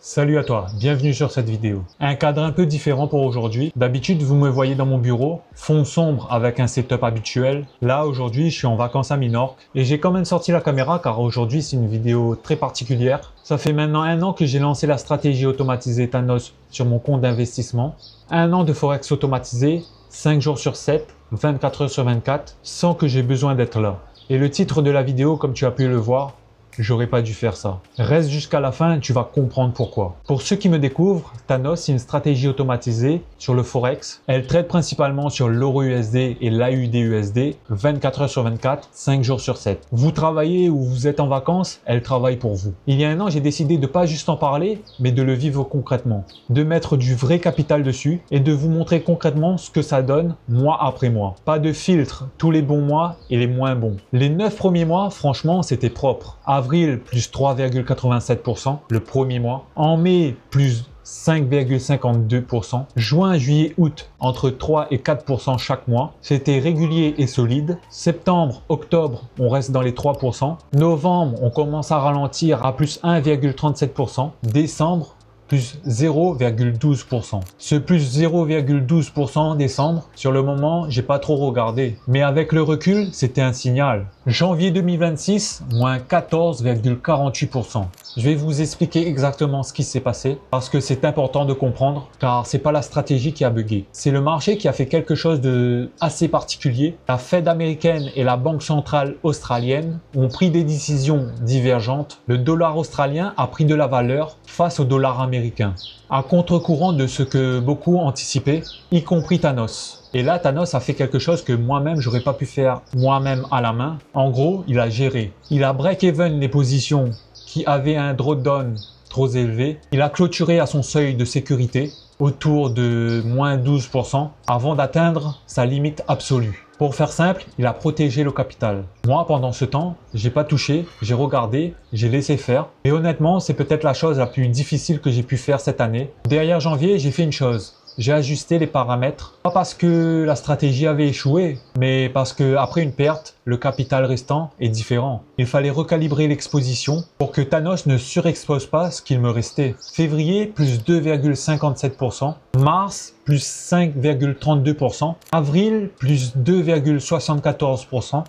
Salut à toi, bienvenue sur cette vidéo. Un cadre un peu différent pour aujourd'hui. D'habitude, vous me voyez dans mon bureau, fond sombre avec un setup habituel. Là, aujourd'hui, je suis en vacances à Minorque et j'ai quand même sorti la caméra car aujourd'hui, c'est une vidéo très particulière. Ça fait maintenant 1 an que j'ai lancé la stratégie automatisée Thanos sur mon compte d'investissement. 1 an de Forex automatisé, 5 jours sur 7, 24 heures sur 24, sans que j'ai besoin d'être là. Et le titre de la vidéo, comme tu as pu le voir, j'aurais pas dû faire ça. Reste jusqu'à la fin, tu vas comprendre pourquoi. Pour ceux qui me découvrent, Thanos, c'est une stratégie automatisée sur le Forex. Elle traite principalement sur l'euro USD et l'AUD USD, 24 heures sur 24, 5 jours sur 7. Vous travaillez ou vous êtes en vacances, elle travaille pour vous. Il y a 1 an, j'ai décidé de pas juste en parler, mais de le vivre concrètement. De mettre du vrai capital dessus et de vous montrer concrètement ce que ça donne mois après mois. Pas de filtre, tous les bons mois et les moins bons. Les 9 premiers mois, franchement, c'était propre. Avril, plus 3,87% le premier mois. En mai, plus 5,52%. Juin, juillet, août, entre 3 et 4% chaque mois. C'était régulier et solide. Septembre, octobre, on reste dans les 3%. Novembre, on commence à ralentir à plus 1,37%. Décembre, plus 0,12%. Ce plus 0,12% en décembre, sur le moment, j'ai pas trop regardé. Mais avec le recul, c'était un signal. Janvier 2026, moins 14,48%. Je vais vous expliquer exactement ce qui s'est passé parce que c'est important de comprendre car c'est pas la stratégie qui a bugué. C'est le marché qui a fait quelque chose de assez particulier. La Fed américaine et la Banque centrale australienne ont pris des décisions divergentes. Le dollar australien a pris de la valeur face au dollar américain, à contre-courant de ce que beaucoup anticipaient, y compris Thanos. Et là, Thanos a fait quelque chose que moi-même, j'aurais pas pu faire moi-même à la main. En gros, il a géré. Il a break-even les positions qui avaient un drawdown trop élevé. Il a clôturé à son seuil de sécurité autour de moins 12% avant d'atteindre sa limite absolue. Pour faire simple, il a protégé le capital. Moi, pendant ce temps, j'ai pas touché, j'ai regardé, j'ai laissé faire. Et honnêtement, c'est peut-être la chose la plus difficile que j'ai pu faire cette année. Derrière janvier, j'ai fait une chose. J'ai ajusté les paramètres, pas parce que la stratégie avait échoué, mais parce que après une perte, le capital restant est différent. Il fallait recalibrer l'exposition pour que Thanos ne surexpose pas ce qu'il me restait. Février, plus 2,57%. Mars, plus 5,32%. Avril, plus 2,74%.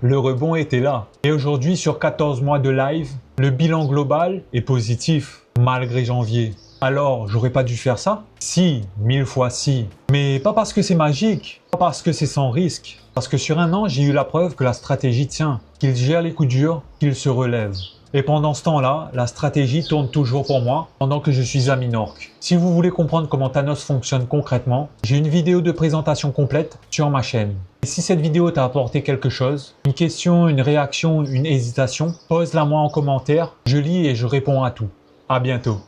Le rebond était là. Et aujourd'hui, sur 14 mois de live, le bilan global est positif, malgré janvier. Alors, j'aurais pas dû faire ça? Si, 1000 fois si. Mais pas parce que c'est magique, pas parce que c'est sans risque. Parce que sur 1 an, j'ai eu la preuve que la stratégie tient, qu'il gère les coups durs, qu'il se relève. Et pendant ce temps-là, la stratégie tourne toujours pour moi pendant que je suis à Minorque. Si vous voulez comprendre comment Thanos fonctionne concrètement, j'ai une vidéo de présentation complète sur ma chaîne. Et si cette vidéo t'a apporté quelque chose, une question, une réaction, une hésitation, pose-la moi en commentaire, je lis et je réponds à tout. À bientôt.